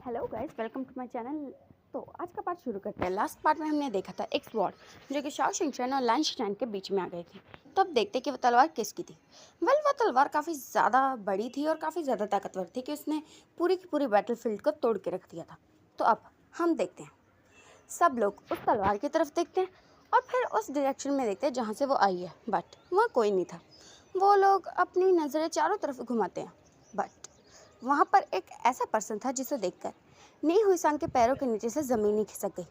Hello guys, welcome to my channel. तो आज का पार्ट शुरू करते हैं। लास्ट पार्ट में हमने देखा था एक स्वॉर्ड जो कि शाओ शिंगचैन और लैन शिनचैन के बीच में आ गई थी। तो अब देखते हैं कि वो तलवार किसकी थी। वो तलवार काफ़ी ज़्यादा बड़ी थी और काफ़ी ज़्यादा ताकतवर थी कि उसने पूरी की पूरी बैटलफील्ड को तोड़ के रख दिया था। तो अब हम देखते हैं, सब लोग उस तलवार की तरफ देखते हैं और फिर उस डायरेक्शन में देखते हैं जहाँ से वो आई है, बट वहाँ कोई नहीं था। वो लोग अपनी नज़रें चारों तरफ घुमाते हैं, बट वहाँ पर एक ऐसा पर्सन था जिसे देखकर नी हुईसान के पैरों के नीचे से ज़मीन ही खिसक गई।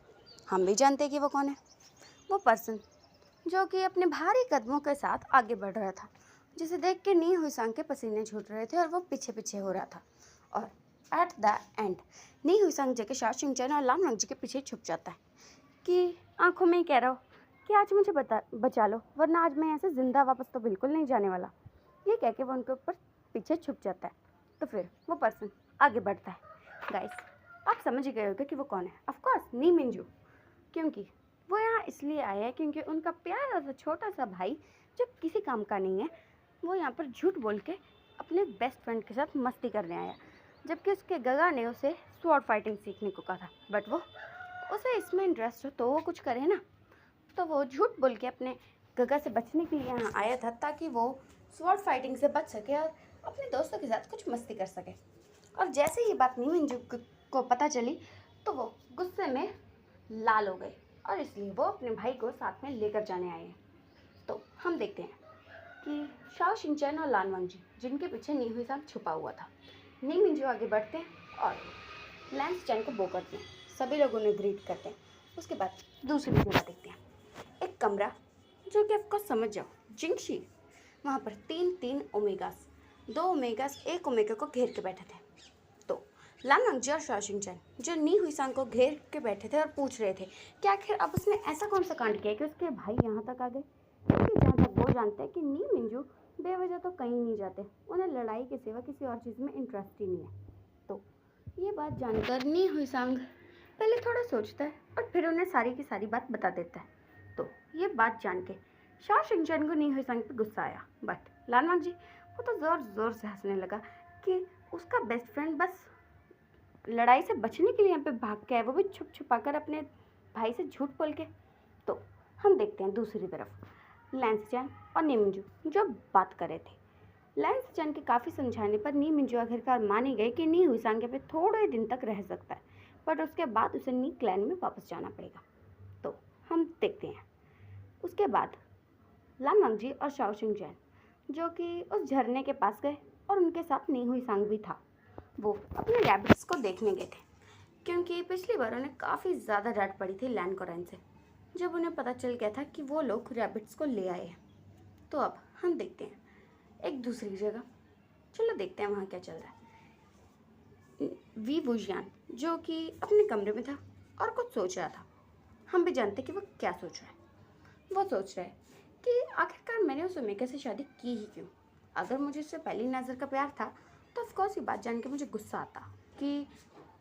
हम भी जानते हैं कि वो कौन है। वो पर्सन जो कि अपने भारी कदमों के साथ आगे बढ़ रहा था, जिसे देख के नी हुईसान के पसीने छूट रहे थे और वो पीछे पीछे हो रहा था। और एट द एंड नी हुईसान जगह शाओ शिंगचैन और लाम लंगजी के पीछे छुप जाता है कि आंखों में ही कह रहा हो कि आज मुझे बचा लो, वरना आज मैं ऐसे जिंदा वापस तो बिल्कुल नहीं जाने वाला। ये कह के वो उनके ऊपर पीछे छुप जाता है। तो फिर वो पर्सन आगे बढ़ता है। गाइस, आप समझ ही गए होंगे कि वो कौन है। ऑफ कोर्स नी मिंजू, क्योंकि वो यहाँ इसलिए आया है क्योंकि उनका प्यारा सा छोटा सा भाई जो किसी काम का नहीं है, वो यहाँ पर झूठ बोल के अपने बेस्ट फ्रेंड के साथ मस्ती करने आया, जबकि उसके गगा ने उसे स्वॉर्ड फाइटिंग सीखने को कहा था। बट वो उसे इसमें इंटरेस्ट हो तो वो कुछ करे ना। तो वो झूठ बोल के अपने गगा से बचने के लिए यहाँ आया था ताकि वो स्वॉर्ड फाइटिंग से बच सके और अपने दोस्तों के साथ कुछ मस्ती कर सके। और जैसे ये बात नी मिंजू को पता चली तो वो गुस्से में लाल हो गए और इसलिए वो अपने भाई को साथ में लेकर जाने आए हैं। तो हम देखते हैं कि शाओ शिंचैन और लान वांगजी जिनके पीछे नी हुईसान छुपा हुआ था, नी मिंजू आगे बढ़ते हैं और लैन शिनचैन को बो करते हैं। सभी लोग उन्हें ग्रीट करते हैं। उसके बाद दूसरी जगह देखते हैं, एक कमरा जो कि आपको समझ जाओ जिंगशी। वहाँ पर तीन ओमेगास, 2 ओमेगास 1 ओमेगा को घेर के बैठे थे। तो लान वांगजी और शाओ शिंगचैन जो नी हुईसान को घेर के बैठे थे और पूछ रहे थे कि आखिर अब उसने ऐसा कौन सा कांड किया कि उसके भाई यहाँ तक आ गए। क्योंकि जहाँ तक वो जानते हैं कि नी मिंजू बेवजह तो कहीं नहीं जाते, उन्हें लड़ाई के सिवा किसी और चीज़ में इंटरेस्ट ही नहीं है। तो ये बात जानकर नी हुईसांग पहले थोड़ा सोचता है और फिर उन्हें सारी की सारी बात बता देता है। तो ये बात जान के शाओ शिंगचैन को नी हुईसांग पे गुस्सा आया, बट लान वांगजी वो तो ज़ोर ज़ोर से हंसने लगा कि उसका बेस्ट फ्रेंड बस लड़ाई से बचने के लिए यहाँ पे भाग के है, वो भी छुप छुपा कर अपने भाई से झूठ बोल के। तो हम देखते हैं दूसरी तरफ लैन शिनचैन और नी मिंजू जो बात कर रहे थे। लैन शिनचैन के काफ़ी समझाने पर नी मिंजू आखिरकार मान ही गए कि नी हुईसांग पे थोड़े दिन तक रह सकता है, बट उसके बाद उसे नी क्लैन में वापस जाना पड़ेगा। तो हम देखते हैं उसके बाद लान वांगजी और शाओ शिंगचैन जो कि उस झरने के पास गए और उनके साथ नी हुईसांग भी था। वो अपने रैबिट्स को देखने गए थे क्योंकि पिछली बार उन्हें काफ़ी ज़्यादा डांट पड़ी थी लैन कोरैन से, जब उन्हें पता चल गया था कि वो लोग रैबिट्स को ले आए हैं। तो अब हम देखते हैं एक दूसरी जगह। चलो देखते हैं वहाँ क्या चल रहा है। वी वुजियान जो कि अपने कमरे में था और कुछ सोच रहा था। हम भी जानते कि वो क्या सोच रहा है। वो सोच रहा है कि आखिरकार मैंने उस ओमेगा से शादी की ही क्यों। अगर मुझे उससे पहली नज़र का प्यार था तो ऑफकोर्स ये बात जान के मुझे गुस्सा आता कि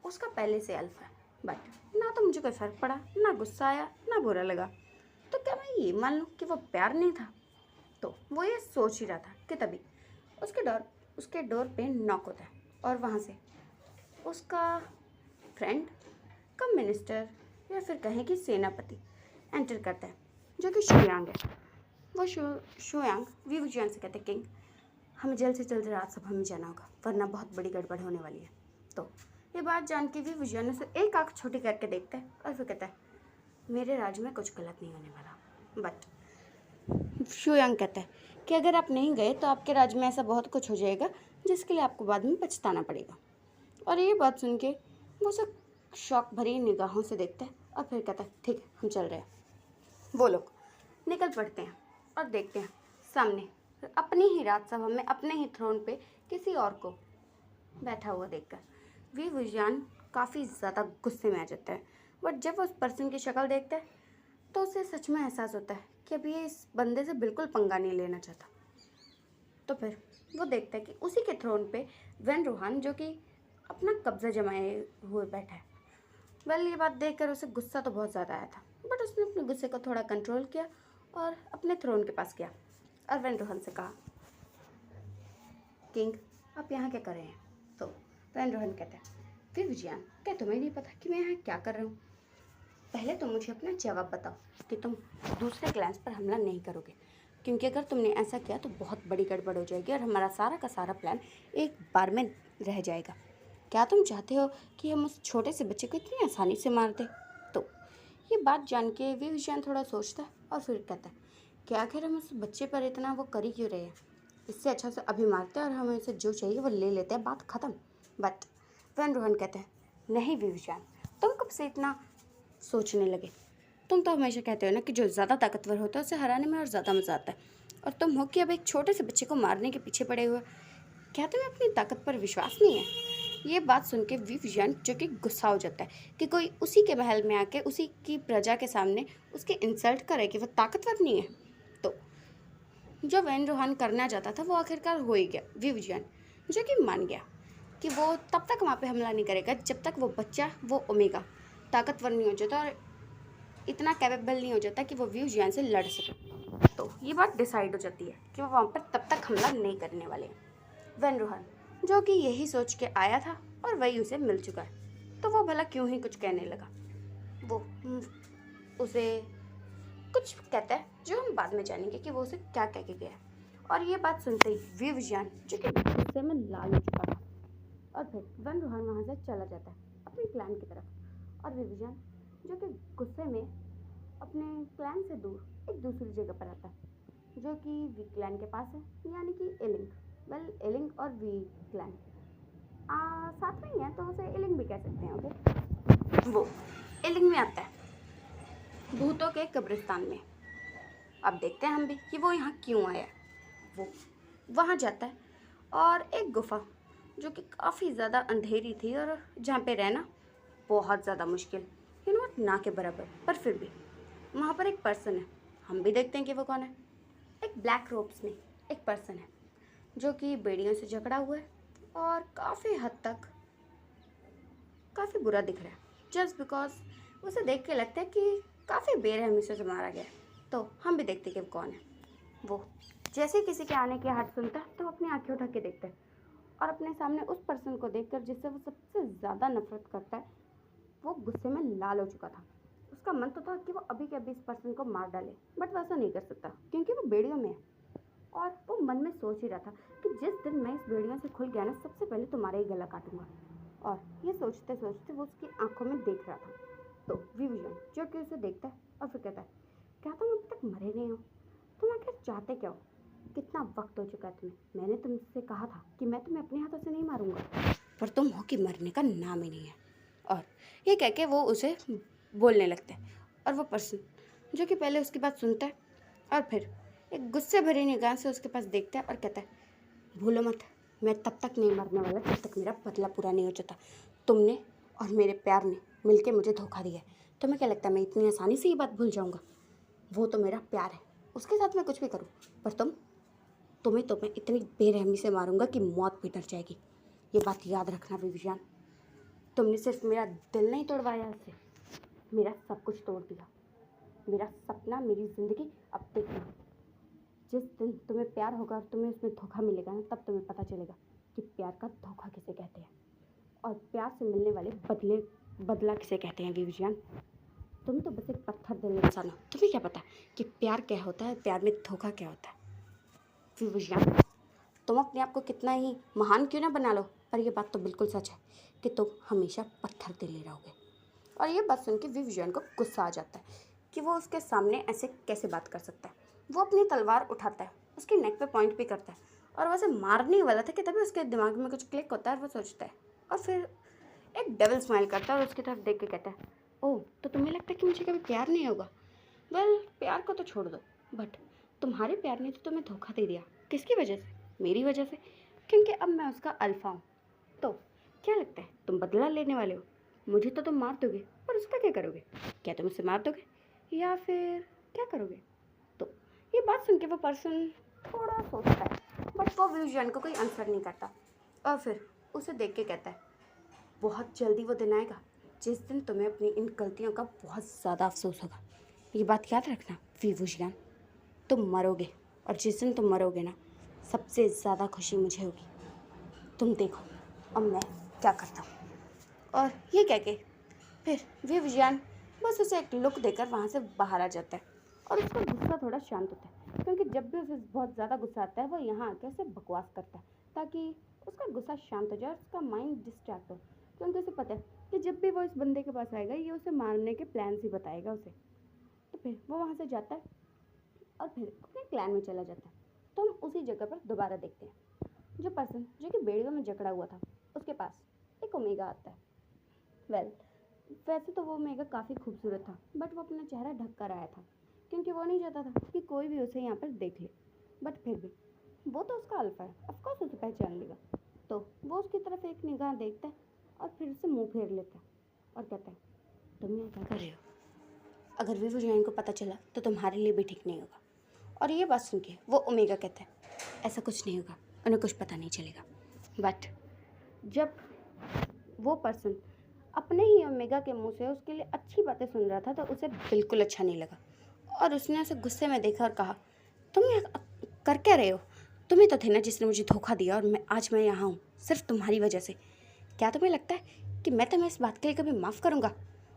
उसका पहले से अल्फ है, बट ना तो मुझे कोई फ़र्क पड़ा, ना गुस्सा आया, ना बुरा लगा। तो क्या मैं ये मान लूँ कि वो प्यार नहीं था। तो वो ये सोच ही रहा था कि तभी उसके डोर पे नॉक होता है और वहाँ से उसका फ्रेंड कम मिनिस्टर या फिर कहें कि सेनापति एंटर करता है जो कि शुयांग है। वो शुयांग वी वुजियान से कहते किंग, हमें जल्द से जल्द राजसभा में जाना होगा वरना बहुत बड़ी गड़बड़ होने वाली है। तो ये बात जान के वी वुजियान उसे एक आँख छोटी करके देखता है और फिर कहता है मेरे राज्य में कुछ गलत नहीं होने वाला। बट शुयांग कहता है कि अगर आप नहीं गए तो आपके राज्य में ऐसा बहुत कुछ हो जाएगा जिसके लिए आपको बाद में पछताना पड़ेगा। और ये बात सुन के वो उसे शौक भरी निगाहों से देखता है और फिर कहता है ठीक है, हम चल रहे हैं। वो लोग निकल पड़ते हैं और देखते हैं सामने अपनी ही राजसभा में अपने ही थ्रोन पे किसी और को बैठा हुआ देखकर वी वुजियान काफ़ी ज़्यादा गुस्से में आ जाता है। बट जब वो उस पर्सन की शक्ल देखता है तो उसे सच में एहसास होता है कि अभी ये इस बंदे से बिल्कुल पंगा नहीं लेना चाहता। तो फिर वो देखता है कि उसी के थ्रोन पे वेन रूहान जो कि अपना कब्जा जमाए हुए बैठा है। वेल, ये बात देखकर उसे गुस्सा तो बहुत ज़्यादा आया था, बट उसने अपने गुस्से को थोड़ा कंट्रोल किया और अपने थ्रोन के पास गया और वेन रूहान से कहा किंग, आप यहाँ क्या कर रहे हैं। तो वेन रूहान कहता है विविजियान, क्या तुम्हें नहीं पता कि मैं यहाँ क्या कर रहा हूँ? पहले तुम मुझे अपना जवाब बताओ कि तुम दूसरे क्लैंस पर हमला नहीं करोगे, क्योंकि अगर तुमने ऐसा किया तो बहुत बड़ी गड़बड़ हो जाएगी और हमारा सारा का सारा प्लान एक बार में रह जाएगा। क्या तुम चाहते हो कि हम उस छोटे से बच्चे को इतनी आसानी से मार दें? तो ये बात जान के विविजियान थोड़ा सोचता है और फिर कहता है कि आखिर हम उस बच्चे पर इतना वो कर ही क्यों रहे हैं? इससे अच्छा से अभी मारते हैं और हमें उसे जो चाहिए वो ले लेते हैं, बात ख़त्म। बट वैन रोहन कहते हैं, नहीं विविजियान, तुम कब से इतना सोचने लगे? तुम तो हमेशा कहते हो ना कि जो ज़्यादा ताकतवर होता है उसे हराने में और ज़्यादा मज़ा आता है, और तुम हो कि अब एक छोटे से बच्चे को मारने के पीछे पड़े हुए। क्या तुम्हें अपनी ताकत पर विश्वास नहीं है? ये बात सुन के विविजियान जो कि गुस्सा हो जाता है कि कोई उसी के महल में आके उसी की प्रजा के सामने उसकी इंसल्ट करे कि वो ताकतवर नहीं है। तो जो वैन रोहन करना चाहता था वो आखिरकार हो ही गया। विविजियान जो कि मान गया कि वो तब तक वहाँ पे हमला नहीं करेगा जब तक वो बच्चा, वो ओमेगा, ताकतवर नहीं हो जाता और इतना कैपेबल नहीं हो जाता कि वो विविजियान से लड़ सके। तो ये बात डिसाइड हो जाती है कि वो वहाँ पर तब तक हमला नहीं करने वाले हैं। वैन रोहन जो कि यही सोच के आया था और वही उसे मिल चुका है, तो वो भला क्यों ही कुछ कहने लगा। वो उसे कुछ कहता है जो हम बाद में जानेंगे कि वो उसे क्या कह के गया है। और ये बात सुनते ही विविजियान जो कि गुस्से में लाल हो चुका था और फिर वैन रोहन वहाँ से चला जाता है अपने प्लान की तरफ, और विविजियान जो कि गुस्से में अपने प्लान से दूर एक दूसरी जगह पर आता है जो कि वी क्लैन के पास है, यानी कि एलिंग। वेल, एलिंग और वी क्लैन साथ में ही है, तो उसे एलिंग भी कह सकते हैं। ओके, वो एलिंग में आता है भूतों के कब्रिस्तान में। अब देखते हैं हम भी कि वो यहाँ क्यों आया। वो वहाँ जाता है और एक गुफा जो कि काफ़ी ज़्यादा अंधेरी थी और जहाँ पे रहना बहुत ज़्यादा मुश्किल, यू नो ना के बराबर, पर फिर भी वहाँ पर एक पर्सन है। हम भी देखते हैं कि वो कौन है। एक ब्लैक रोब्स में एक पर्सन है जो कि बेड़ियों से जकड़ा हुआ है और काफ़ी हद तक काफ़ी बुरा दिख रहा है, जस्ट बिकॉज उसे देख के लगता है कि काफ़ी बेरहमी से मारा गया है। तो हम भी देखते हैं कि वो कौन है। वो जैसे ही किसी के आने की आहट सुनता है तो अपनी आंखें उठा के देखता है और अपने सामने उस पर्सन को देखकर जिससे वो सबसे ज़्यादा नफरत करता है, वो गुस्से में लाल हो चुका था। उसका मन तो था कि वो अभी के अभी इस पर्सन को मार डाले, बट वैसा नहीं कर सकता क्योंकि वो बेड़ियों में है। और वो मन में सोच ही रहा था कि जिस दिन मैं इस बेड़ियों से खुल गया ना, सबसे पहले तुम्हारा ही गला काटूंगा। और ये सोचते सोचते वो उसकी आंखों में देख रहा था। तो विविजन जो कि उसे देखता है और फिर कहता है, क्या तुम अभी तक मरे नहीं हो? तुम आखिर चाहते क्या हो? कितना वक्त हो चुका है तुम्हें? मैंने तुमसे कहा था कि मैं तुम्हें अपने हाथों से नहीं मारूंगा, पर तुम हो कि मरने का नाम ही नहीं है। और ये कह के वो उसे बोलने लगता है और वो पर्सन जो कि पहले उसकी बात सुनता है और फिर एक गुस्से भरी निगाह से उसके पास देखता है और कहता है, भूलो मत, मैं तब तक नहीं मरने वाला जब तक मेरा बदला पूरा नहीं हो जाता। तुमने और मेरे प्यार ने मिलके मुझे धोखा दिया है। तुम्हें क्या लगता है मैं इतनी आसानी से ये बात भूल जाऊंगा? वो तो मेरा प्यार है, उसके साथ मैं कुछ भी करूँ, पर तुम्हें तो मैं इतनी बेरहमी से मारूंगा कि मौत भी डर जाएगी। ये बात याद रखना विवियान। तुमने सिर्फ मेरा दिल नहीं तोड़वाया, इससे मेरा सब कुछ तोड़ दिया। मेरा सपना, मेरी ज़िंदगी। अब देखना, जिस दिन तुम्हें प्यार होगा और तुम्हें उसमें धोखा मिलेगा ना, तब तुम्हें पता चलेगा कि प्यार का धोखा किसे कहते हैं और प्यार से मिलने वाले बदला किसे कहते हैं। विवियान, तुम तो बस एक पत्थर दिल इंसान हो। तुम्हें क्या पता कि प्यार क्या होता है, प्यार में धोखा क्या होता है। विवियान, तुम अपने आप को कितना ही महान क्यों ना बना लो, पर यह बात तो बिल्कुल सच है कि तुम हमेशा पत्थर दिल ही रहोगे। और ये बात सुन के विवियान को गुस्सा आ जाता है कि वो उसके सामने ऐसे कैसे बात कर सकता है। वो अपनी तलवार उठाता है, उसकी नेक पे पॉइंट भी करता है और वैसे मारने ही वाला था कि तभी उसके दिमाग में कुछ क्लिक होता है और वो सोचता है और फिर एक डेविल स्माइल करता है और उसकी तरफ देख के कहता है, ओह, तो तुम्हें लगता है कि मुझे कभी प्यार नहीं होगा? वेल, प्यार को तो छोड़ दो, बट तुम्हारे प्यार ने तो तुम्हें धोखा दे दिया। किसकी वजह से? मेरी वजह से, क्योंकि अब मैं उसका अल्फा हूँ। तो क्या लगता है तुम बदला लेने वाले हो? मुझे तो तुम मार दोगे, पर उसका क्या करोगे? क्या तुम उसे मार दोगे या फिर क्या करोगे? तो ये बात सुन के वो पर्सन थोड़ा सोचता है, बट वो विवियान को कोई आंसर नहीं करता और फिर उसे देख के कहता है, बहुत जल्दी वो दिन आएगा जिस दिन तुम्हें अपनी इन गलतियों का बहुत ज़्यादा अफसोस होगा। ये बात याद रखना विवियान, तुम मरोगे और जिस दिन तुम मरोगे ना, सबसे ज़्यादा खुशी मुझे होगी। तुम देखो अब मैं क्या करता हूँ। और ये कह के फिर विवियान बस उसे एक लुक देकर वहाँ से बाहर आ जाता है और उसका गुस्सा थोड़ा शांत होता है, क्योंकि जब भी उसे बहुत ज़्यादा गुस्सा आता है वो यहाँ आके उसे बकवास करता है ताकि उसका गुस्सा शांत हो जाए और उसका माइंड डिस्ट्रैक्ट हो, क्योंकि उसे पता है कि जब भी वो इस बंदे के पास आएगा ये उसे मारने के प्लान ही बताएगा उसे। तो फिर वो वहाँ से जाता है और फिर अपने क्लैन में चला जाता है। तो हम उसी जगह पर दोबारा देखते हैं, जो पर्सन जो कि बेड़ियों में जकड़ा हुआ था उसके पास एक ओमेगा आता है। वेल, वैसे तो वो ओमेगा काफ़ी खूबसूरत था, बट वो अपना चेहरा ढक कर आया था क्योंकि वो नहीं चाहता था कि कोई भी उसे यहाँ पर देख ले। बट फिर भी वो तो उसका अल्फा है, ऑफकोर्स उसे पहचान लेगा। तो वो उसकी तरफ एक निगाह देखता है और फिर उसे मुंह फेर लेता है और कहता है, तुम यहाँ क्या कर रहे हो? अगर विवो को पता चला तो तुम्हारे लिए भी ठीक नहीं होगा। और ये बात सुन के वो ओमेगा कहता है, ऐसा कुछ नहीं होगा, उन्हें कुछ पता नहीं चलेगा। बट जब वो पर्सन अपने ही ओमेगा के मुंह से उसके लिए अच्छी बातें सुन रहा था तो उसे बिल्कुल अच्छा नहीं लगा और उसने उसे गुस्से में देखा और कहा, तुम ये कर क्या रहे हो? तुम्हें तो थे ना जिसने मुझे धोखा दिया और आज मैं यहाँ हूँ सिर्फ तुम्हारी वजह से। क्या तुम्हें लगता है कि मैं तुम्हें इस बात के लिए कभी माफ़ करूँगा?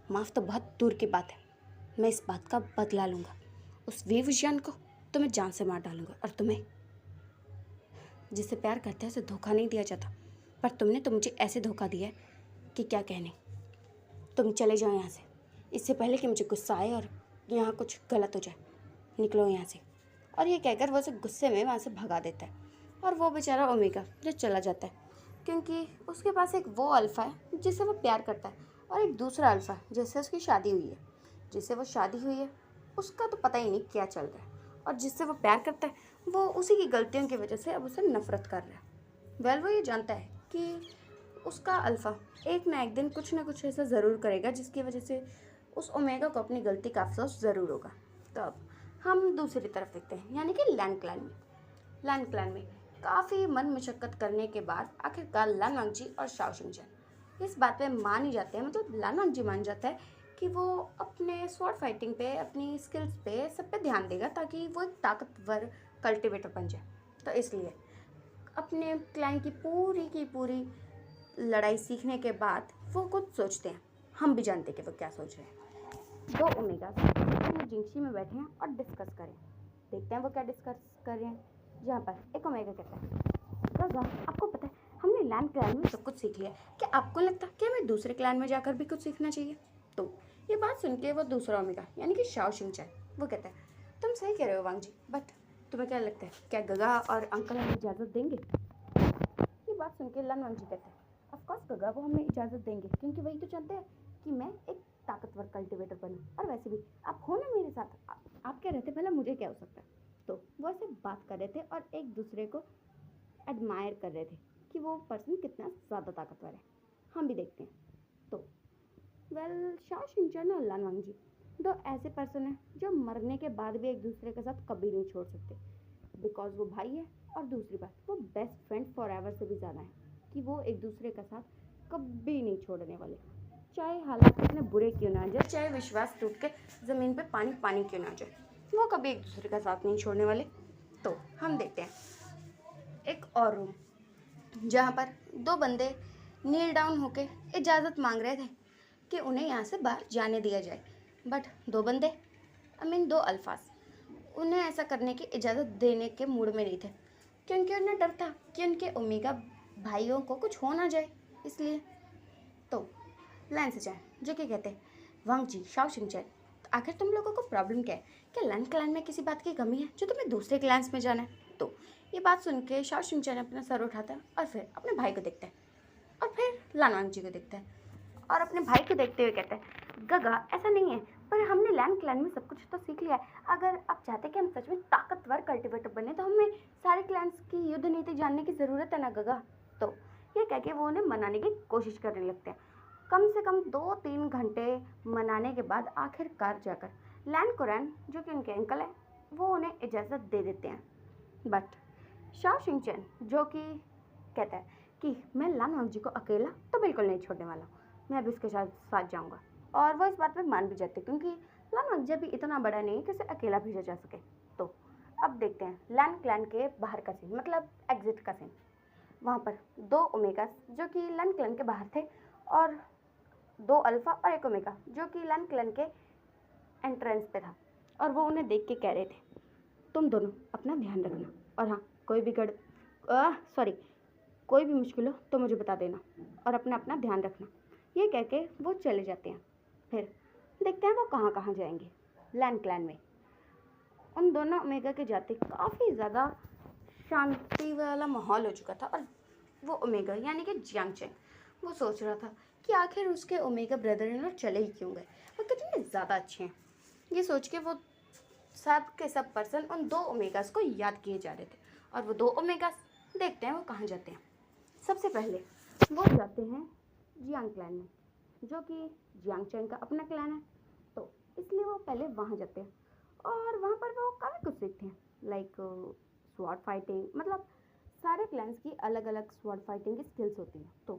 माफ़ तो बहुत दूर की बात है, मैं इस बात का बदला लूँगा। उस विवियान को तुम्हें जान से मार डालूँगा और तुम्हें जिससे प्यार करते हैं उसे धोखा नहीं दिया जाता, पर तुमने तो मुझे ऐसे धोखा दिया है कि क्या कहने। तुम चले जाओ यहाँ से, इससे पहले कि मुझे गुस्सा आए और यहाँ कुछ गलत हो जाए। निकलो यहाँ से। और ये कहकर वो उसे गुस्से में वहाँ से भगा देता है और वो बेचारा ओमेगा जो चला जाता है, क्योंकि उसके पास एक वो अल्फ़ा है जिससे वो प्यार करता है और एक दूसरा अल्फ़ा जिससे उसकी शादी हुई है। जिससे वो शादी हुई है उसका तो पता ही नहीं क्या चल रहा है, और जिससे वो प्यार करता है वो उसी की गलतियों की वजह से अब उसे नफ़रत कर रहा है। वेल, वो ये जानता है कि उसका अल्फ़ा एक ना एक दिन कुछ ना कुछ ऐसा ज़रूर करेगा जिसकी वजह से उस ओमेगा को अपनी गलती का अफसोस ज़रूर होगा। तो अब हम दूसरी तरफ देखते हैं, यानी कि लैन क्लैन में काफ़ी मन मशक्क़त करने के बाद आखिरकार लान वांगजी और शाओ शिंगचैन इस बात पे मान ही जाते हैं। मतलब लान वांगजी मान जाता है कि वो अपने स्वॉर्ड फाइटिंग पे, अपनी स्किल्स पे, सब पे ध्यान देगा ताकि वो एक ताकतवर कल्टिवेटर बन जाए। तो इसलिए अपने क्लैन की पूरी लड़ाई सीखने के बाद वो कुछ सोचते हैं। हम भी जानते हैं कि वो क्या सोच रहे हैं। दो ओमेगा वो जिंक्सी में बैठे हैं और डिस्कस करें। देखते हैं वो क्या डिस्कस कर रहे हैं। जहाँ पर एक ओमेगा कहता है, गागा आपको पता है हमने लैन क्लैन में सब कुछ सीख लिया, क्या आपको लगता है कि हमें दूसरे क्लैन में जाकर भी कुछ सीखना चाहिए? तो ये बात सुन के वो दूसरा ओमेगा यानी कि शाओ शिंगचैन वो कहता है, तुम सही कह रहे हो वांग जी, बट तुम्हें क्या लगता है क्या गगा और अंकल हमें इजाज़त देंगे? ये बात सुन के लन वांग जी कहते हैं, ऑफकोर्स गगा वो हमें इजाज़त देंगे, क्योंकि वही तो चाहते हैं कि मैं एक ताकतवर कल्टिवेटर बनूं। और वैसे भी आप हो ना मेरे साथ, आप क्या रहते भला मुझे क्या हो सकता है? तो वो ऐसे बात कर रहे थे और एक दूसरे को एडमायर कर रहे थे कि वो पर्सन कितना ज़्यादा ताकतवर है। हम भी देखते हैं। तो वेल, शाओ शिंचैन और लन वांग जी दो ऐसे पर्सन हैं जो मरने के बाद भी एक दूसरे के साथ कभी नहीं छोड़ सकते, बिकॉज वो भाई है। और दूसरी बात, वो बेस्ट फ्रेंड फॉर एवर से भी ज़्यादा है कि वो एक दूसरे का साथ कभी नहीं छोड़ने वाले, चाहे हालात कितने बुरे क्यों ना आ जाए, चाहे विश्वास टूट के ज़मीन पे पानी पानी क्यों ना आ जाए, वो कभी एक दूसरे का साथ नहीं छोड़ने वाले। तो हम देखते हैं एक और रूम जहाँ पर दो बंदे नील डाउन होके इजाज़त मांग रहे थे कि उन्हें यहाँ से बाहर जाने दिया जाए। बट दो बंदे दो अल्फाज उन्हें ऐसा करने की इजाज़त देने के मूड में नहीं थे, क्योंकि उन्हें डर था कि उनके ओमेगा भाइयों को कुछ हो ना जाए। इसलिए तो लैन शिंचैन जो कि कहते हैं, वांग जी, शाओ शिंचैन, आखिर तुम लोगों को प्रॉब्लम क्या है? क्या लैन क्लैन में किसी बात की कमी है जो तुम्हें दूसरे क्लैंस में जाना है? तो ये बात सुन के शाओ शिंचैन अपना सर उठाता है और फिर अपने भाई को देखता है और फिर लान वांग जी को देखता है और अपने भाई को देखते हुए कहता है, गगा ऐसा नहीं है, पर हमने लैन क्लैन में सब कुछ तो सीख लिया है। अगर आप चाहते हैं कि हम सच में ताकतवर कल्टिवेटर बने तो हमें सारे क्लैंस की युद्ध नीति जानने की ज़रूरत है ना गगा। तो ये कह के वो उन्हें मनाने की कोशिश करने लगते हैं। कम से कम 2-3 घंटे मनाने के बाद आखिरकार जाकर लैन कुरैन जो कि उनके अंकल हैं वो उन्हें इजाज़त दे देते हैं। बट शाओ शिंचैन जो कि कहता है कि मैं लान वांग जी को अकेला तो बिल्कुल नहीं छोड़ने वाला हूँ, मैं भी उसके साथ जाऊँगा। और वो इस बात पे मान भी जाते क्योंकि लान वांग जी भी इतना बड़ा नहीं है कि उसे अकेला भेजा जा सके। तो अब देखते हैं लैन क्लैन के बाहर का सीन, मतलब एग्जिट का सीन। वहाँ पर दो ओमेगास जो कि लैन क्लैन के बाहर थे और दो अल्फ़ा और एक ओमेगा जो कि लैन क्लैन के एंट्रेंस पे था, और वो उन्हें देख के कह रहे थे, तुम दोनों अपना ध्यान रखना, और हाँ, कोई भी मुश्किल हो तो मुझे बता देना, और अपना अपना ध्यान रखना। ये कह के वो चले जाते हैं। फिर देखते हैं वो कहाँ कहाँ जाएंगे। लैन क्लैन में उन दोनों ओमेगा के जाते काफ़ी ज़्यादा शांति वाला माहौल हो चुका था, और वो ओमेगा यानी कि जियांग चेंग वो सोच रहा था कि आखिर उसके ओमेगा ब्रदर इन लॉ चले ही क्यों गए, वो कितने ज़्यादा अच्छे हैं। ये सोच के वो सब के सब पर्सन उन दो ओमेगास को याद किए जा रहे थे, और वो दो ओमेगास देखते हैं वो कहाँ जाते हैं। सबसे पहले वो जाते हैं जियांग क्लैन में, जो कि जियांग चेंग का अपना क्लैन है, तो इसलिए वो पहले वहाँ जाते हैं, और वहाँ पर वो काफ़ी कुछ सीखते हैं, लाइक स्वॉर्ड फाइटिंग, मतलब सारे क्लैंस की अलग अलग स्वॉर्ड फाइटिंग की स्किल्स होती हैं। तो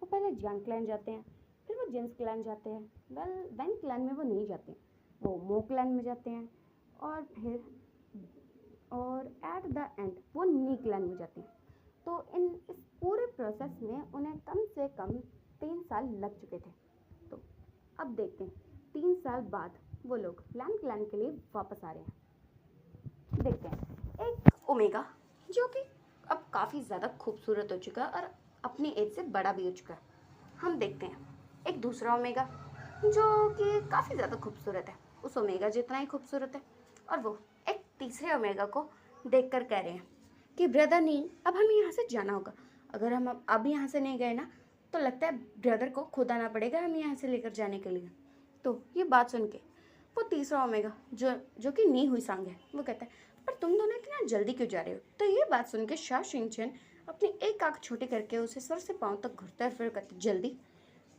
वो पहले जियांग क्लैन जाते हैं, फिर वो जिन्स क्लैन जाते हैं, वैंग क्लैन में वो नहीं जाते हैं, वो मो क्लैन में जाते हैं, और फिर एट द एंड वो नी क्लैन में जाते हैं। तो इस पूरे प्रोसेस में उन्हें कम से कम 3 साल लग चुके थे। तो अब देखते हैं 3 साल बाद वो लोग लैन क्लैन के लिए वापस आ रहे हैं। देखते हैं एक ओमेगा जो कि अब काफ़ी ज़्यादा खूबसूरत हो चुका है और अपनी एज से बड़ा भी हो चुका है। हम देखते हैं एक दूसरा ओमेगा जो कि काफ़ी ज़्यादा खूबसूरत है, उस ओमेगा जितना ही खूबसूरत है, और वो एक तीसरे ओमेगा को देखकर कह रहे हैं कि ब्रदर नहीं, अब हमें यहाँ से जाना होगा, अगर हम अब यहाँ से नहीं गए ना तो लगता है ब्रदर को खुद आना पड़ेगा हमें यहाँ से लेकर जाने के लिए। तो ये बात सुन के वो तीसरा ओमेगा जो कि नी हुई सांग है वो कहता है, पर तुम दोनों इतना जल्दी क्यों जा रहे हो। तो ये बात सुन के शा शिंगचन अपनी एक आँख छोटी करके उसे सर से पाँव तक घुरता है, फिर कहते जल्दी।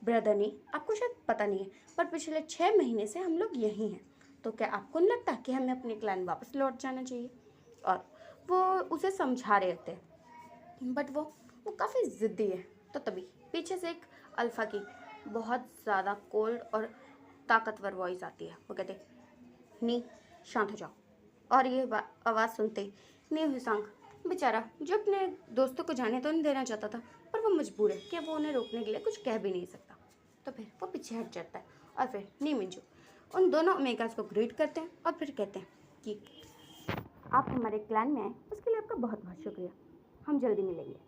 ब्रदर नी, आपको शायद पता नहीं है पर पिछले 6 महीने से हम लोग यहीं हैं, तो क्या आपको नहीं लगता कि हमें अपने क्लैन वापस लौट जाना चाहिए। और वो उसे समझा रहे थे, बट वो काफ़ी ज़िद्दी है। तो तभी पीछे से एक अल्फ़ा की बहुत ज़्यादा कोल्ड और ताकतवर वॉइस आती है। वो कहते नी, शांत हो जाओ। और ये आवाज़ सुनते ही नी हुसांग बेचारा जो अपने दोस्तों को जाने तो नहीं देना चाहता था, पर वो मजबूर है कि वो उन्हें रोकने के लिए कुछ कह भी नहीं सकता, तो फिर वो पीछे हट जाता है। और फिर नी मिंजू उन दोनों ओमेगास को ग्रीट करते हैं और फिर कहते हैं कि आप हमारे क्लैन में आए उसके लिए आपका बहुत बहुत शुक्रिया, हम जल्दी मिलेंगे।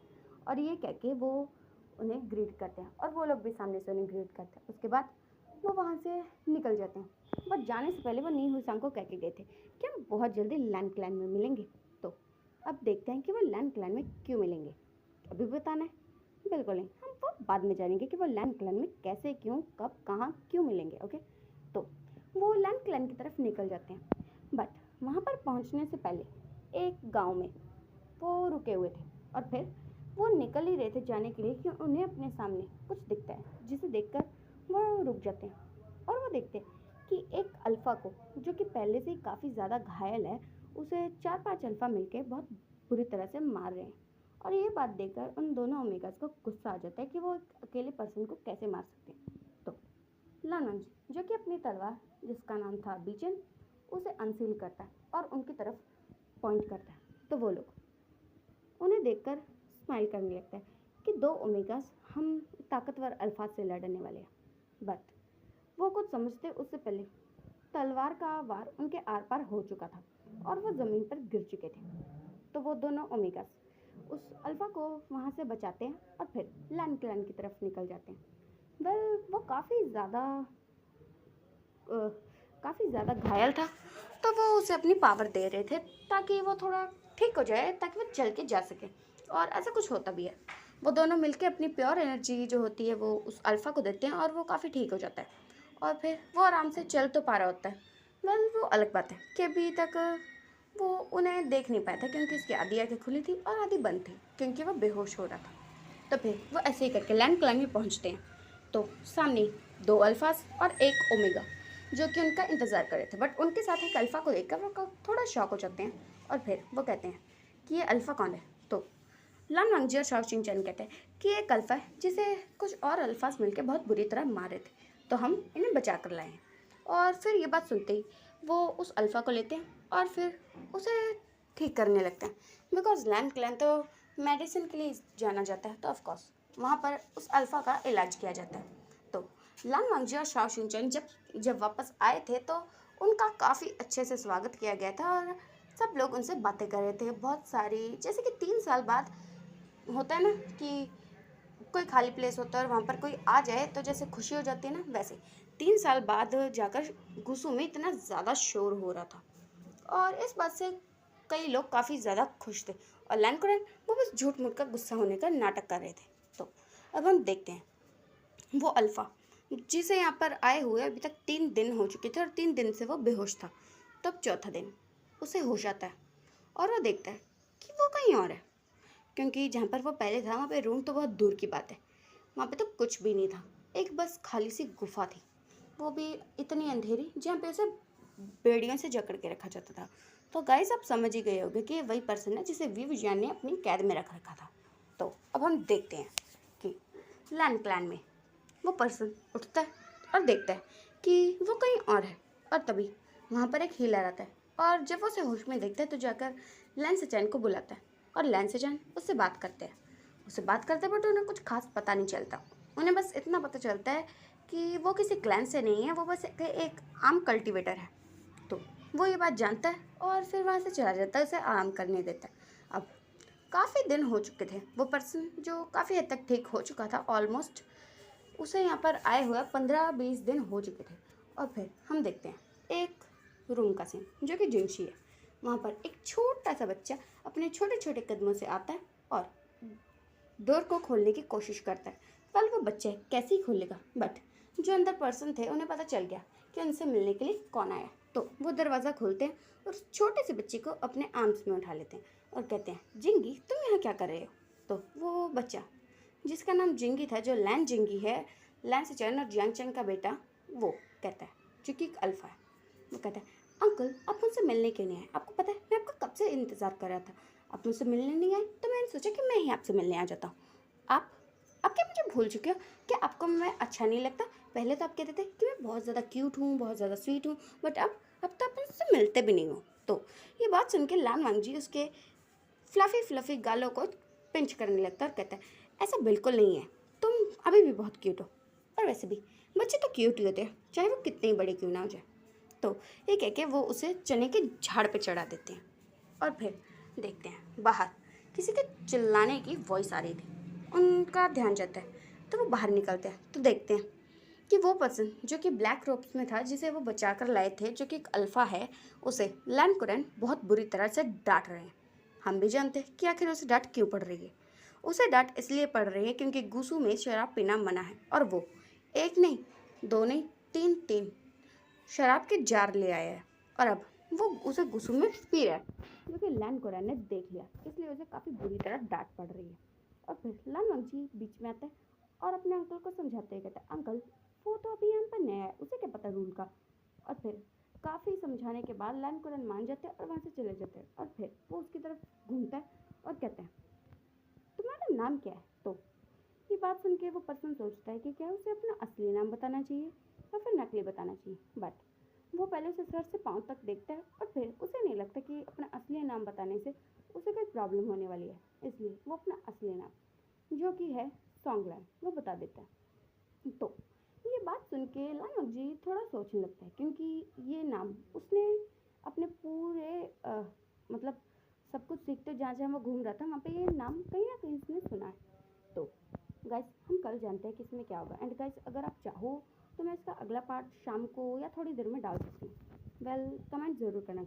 और ये कह के वो उन्हें ग्रीट करते हैं, और वो लोग भी सामने से उन्हें ग्रीट करते हैं। उसके बाद वो वहाँ से निकल जाते हैं, बट जाने से पहले वो नी हुसांग को कह के गए थे कि हम बहुत जल्दी लैन क्लैन में मिलेंगे। तो अब देखते हैं कि वो लैन क्लैन में क्यों मिलेंगे। अभी बताना है? बिल्कुल नहीं, हम वो बाद में जानेंगे कि वो लैन क्लैन में कैसे, क्यों, कब, कहाँ, क्यों मिलेंगे। ओके, तो वो लैन क्लैन की तरफ निकल जाते हैं, बट वहाँ पर पहुँचने से पहले एक गांव में वो रुके हुए थे, और फिर वो निकल ही रहे थे जाने के लिए कि उन्हें अपने सामने कुछ दिखता है, जिसे देखकर वो रुक जाते हैं, और वो देखते हैं कि एक अल्फ़ा को, जो कि पहले से ही काफ़ी ज़्यादा घायल है, उसे 4-5 अल्फ़ा मिलके बहुत बुरी तरह से मार रहे हैं। और ये बात देखकर उन दोनों ओमेगास को गुस्सा आ जाता है कि वो एक अकेले पर्सन को कैसे मार सकते हैं। तो लानंज जो कि अपनी तलवार, जिसका नाम था बीचन, उसे अनसील करता है और उनकी तरफ पॉइंट करता है। तो वो लोग उन्हें देखकर स्माइल करने लगता है कि दो ओमेगास हम ताकतवर अल्फा से लड़ने वाले हैं। बट वो कुछ समझते उससे पहले तलवार का वार उनके आर पार हो चुका था और वो ज़मीन पर गिर चुके थे। तो वो दोनों ओमेगास उस अल्फ़ा को वहाँ से बचाते हैं और फिर लैन क्लैन की तरफ निकल जाते हैं। वो काफ़ी ज़्यादा घायल था, तो वो उसे अपनी पावर दे रहे थे ताकि वो थोड़ा ठीक हो जाए, ताकि वो चल के जा सके, और ऐसा कुछ होता भी है। वो दोनों मिलके अपनी प्योर एनर्जी जो होती है वो उस अल्फ़ा को देते हैं और वो काफ़ी ठीक हो जाता है, और फिर वो आराम से चल तो पा रहा होता है। वो अलग बात है कि अभी तक वो उन्हें देख नहीं पाया था, क्योंकि उसकी आधी आँखें खुली थी और आधी बंद थी, क्योंकि वो बेहोश हो रहा था। तो फिर वो ऐसे ही करके लैन क्लैन में पहुँचते हैं। तो सामने 2 अल्फ़ास और 1 ओमेगा जो कि उनका इंतज़ार कर रहे थे, बट उनके साथ एक अल्फ़ा को देखकर वो थोड़ा शॉक हो जाते हैं, और फिर वो कहते हैं कि ये अल्फ़ा कौन है। तो लान वांगजी और शाओ चिंग कहते हैं कि एक अल्फ़ा है जिसे कुछ और अल्फ़ास मिलकर बहुत बुरी तरह मारे थे, तो हम इन्हें बचा कर लाए हैं। और फिर ये बात सुनते ही वो उस अल्फ़ा को लेते हैं और फिर उसे ठीक करने लगते हैं, बिकॉज लैन क्लैन तो मेडिसिन के लिए जाना जाता है, तो ऑफकोर्स वहाँ पर उस अल्फ़ा का इलाज किया जाता है। तो लान वांगजी और शाओ शुनचेन जब जब वापस आए थे तो उनका काफ़ी अच्छे से स्वागत किया गया था और सब लोग उनसे बातें कर रहे थे बहुत सारी, जैसे कि 3 साल बाद होता है ना कि कोई खाली प्लेस होता है और वहाँ पर कोई आ जाए तो जैसे खुशी हो जाती है ना, वैसे 3 साल बाद जाकर गुसू में इतना ज़्यादा शोर हो रहा था और इस बात से कई लोग काफ़ी ज़्यादा खुश थे और लैंकुरन वो बस झूठ मूठ का गुस्सा होने का नाटक कर रहे थे। तो अब हम देखते हैं वो अल्फ़ा जिसे यहाँ पर आए हुए अभी तक 3 दिन हो चुके थे और 3 दिन से वो बेहोश था। तब चौथा दिन उसे होश आता है और वो देखता है कि वो कहीं और है, क्योंकि जहाँ पर वो पहले था वहाँ पे रूम तो बहुत दूर की बात है, वहाँ पे तो कुछ भी नहीं था। एक बस खाली सी गुफा थी, वो भी इतनी अंधेरी जहाँ पे उसे बेड़ियों से जकड़ के रखा जाता था। तो गाइस आप समझ ही गए होंगे कि ये वही पर्सन है जिसे वी विजयन ने अपनी कैद में रख रखा था। तो अब हम देखते हैं कि लैंड क्लैन में वो पर्सन उठता है और देखता है कि वो कहीं और है और तभी वहाँ पर एक हीलर आता है और जब वो उसे होश में देखता है तो जाकर लैन सेचैन को बुलाता है और लैन सेचैन उससे बात करते हैं। उससे बात करते हैं बट उन्हें कुछ खास पता नहीं चलता। उन्हें बस इतना पता चलता है कि वो किसी क्लैन से नहीं है, वो बस एक आम कल्टीवेटर है। तो वो ये बात जानता है और फिर वहाँ से चला जाता है, उसे आराम करने देता है। अब काफ़ी दिन हो चुके थे, वो पर्सन जो काफ़ी हद तक ठीक हो चुका था ऑलमोस्ट, उसे यहाँ पर आए हुए 15-20 दिन हो चुके थे। और फिर हम देखते हैं एक रूम का सीन जो कि जिंगशी है। वहाँ पर एक छोटा सा बच्चा अपने छोटे छोटे कदमों से आता है और डोर को खोलने की कोशिश करता है। वेल वो बच्चे कैसे ही खोलेगा, बट जो अंदर पर्सन थे उन्हें पता चल गया कि उनसे मिलने के लिए कौन आया। तो वो दरवाज़ा खोलते हैं और उस छोटे से बच्चे को अपने आर्म्स में उठा लेते हैं और कहते हैं जिंगी तुम यहाँ क्या कर रहे हो। तो वो बच्चा जिसका नाम जिंगी था, जो लैन जिंगी है, लैन सेचैन और जियांग चैन का बेटा, वो कहता है, जो कि एक अल्फ़ा है, वो कहता है अंकल आप मुझसे मिलने क्यों नहीं आए, आपको पता है मैं आपका कब से इंतज़ार कर रहा था, आप मुझसे मिलने नहीं आए तो मैंने सोचा कि मैं ही आपसे मिलने आ जाता हूँ। आप आप क्या मुझे भूल चुके हो, क्या आपको मैं अच्छा नहीं लगता? पहले तो आप कहते थे कि मैं बहुत ज़्यादा क्यूट हूँ, बहुत ज़्यादा स्वीट हूँ, बट अब तो आप मुझसे मिलते भी नहीं हो। तो ये बात सुन के लान वांगजी उसके फ्लफ़ी फ्लफ़ी गालों को पिंच करने लगता है और कहता है ऐसा बिल्कुल नहीं है, तुम अभी भी बहुत क्यूट हो, और वैसे भी बच्चे तो क्यूट ही होते हैं चाहे वो कितने ही बड़े क्यों ना हो जाए। तो ये कह के वो उसे चने के झाड़ पे चढ़ा देते हैं और फिर देखते हैं बाहर किसी के चिल्लाने की वॉइस आ रही थी। उनका ध्यान जाता है तो वो बाहर निकलते हैं तो देखते हैं कि वो पर्सन जो कि ब्लैक रोब्स में था, जिसे वो बचा कर लाए थे, जो कि एक अल्फ़ा है, उसे लैन कुरैन बहुत बुरी तरह से डांट रहे हैं। हम भी जानते हैं कि आखिर उसे डांट क्यों पड़ रही है। उसे डांट इसलिए पड़ रही है क्योंकि गुसू में शराब पीना मना है और वो एक नहीं, दो नहीं, तीन तीन शराब के जार ले आया है और अब वो उसे गुस्सू में पी रहा है, जो कि लैन कोरैन ने देख लिया, इसलिए उसे काफ़ी बुरी तरह डांट पड़ रही है। और फिर लान वंगजी बीच में आता है और अपने अंकल को समझाते हुए कहता है अंकल वो तो अभी यहाँ पर नया है, उसे क्या पता रूल का। और फिर काफ़ी समझाने के बाद लैन कोरैन मान जाते हैं और वहाँ से चले जाते हैं और फिर वो उसकी तरफ घूमता है और कहते हैं तुम्हारा नाम क्या है। तो ये बात सुन के वो पर्सन सोचता है कि क्या उसे अपना असली नाम बताना चाहिए या फिर नकली बताना चाहिए, बट वो पहले उसे सर से पाँव तक देखता है और फिर उसे नहीं लगता कि अपना असली नाम बताने से उसे कोई प्रॉब्लम होने वाली है, इसलिए वो अपना असली नाम जो कि है सॉन्गलैन वो बता देता है। तो ये बात सुन के लानक जी थोड़ा सोचने लगता है, क्योंकि ये नाम उसने अपने पूरे मतलब सब कुछ सीखते जहाँ जहाँ वो घूम रहा था वहाँ पे ये नाम कहीं ना कहीं उसने सुना है। तो गाइस हम कल जानते हैं कि इसमें क्या होगा, एंड गाइस अगर आप चाहो तो मैं इसका अगला पार्ट शाम को या थोड़ी देर में डाल सकती हूँ। वेल कमेंट ज़रूर करना।